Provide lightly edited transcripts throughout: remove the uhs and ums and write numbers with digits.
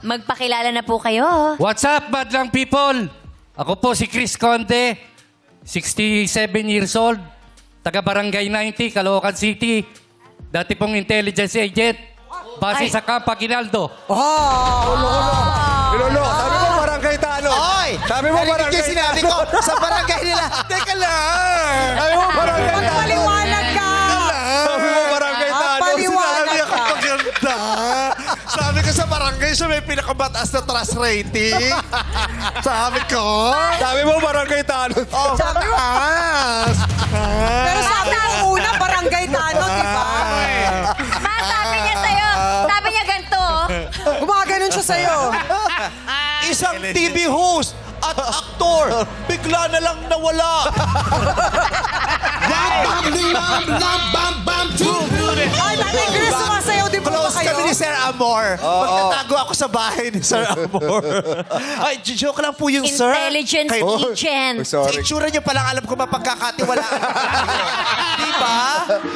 Magpakilala na po kayo. What's up, madlang people? Ako po si Chris Conde, 67 years old, taga Barangay 90, Caloocan City. Dati pong intelligence agent, base sa Camp Aguinaldo. Lolo, sabi mo barangay Tano. Oy! Sabi mo Narinig barangay yung sinabi ko sa barangay nila. Teka lang! Sabi mo barangay Tano. Magpaliwanag ka! Sabi mo barangay Tano. Paliwanag Sinabi ako ka. maganda. Sabi ko sa barangay siya may pinakamataas na trust rating. Sabi ko. Sabi mo barangay Tano. Oh, mataas. Pero sabi mo una, barangay Tano, di ba? Ma, sabi niya sa'yo. Sabi niya ganito. Gumaganon siya sa'yo. Isang TV host at aktor bigla na lang nawala. Ay, Tatay Chris, sumasayaw din po ba Close kayo? kami ni Sir Amor. Magtatago ako sa bahay ni Sir Amor. Ay, joke lang po yung Sir. Intelligence agent. Sa itsura niyo palang alam ko mapagkakatiwalaan. Di ba?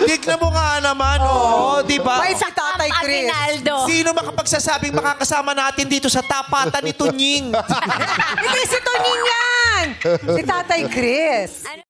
Tignan mo nga naman, oh. Di ba? Bait si Tatay Chris. Aguinaldo. Sino makapagsasabing makakasama natin dito sa tapatan ni Tunying? Hindi si Tonin yan! Si Tatay Chris. Ano?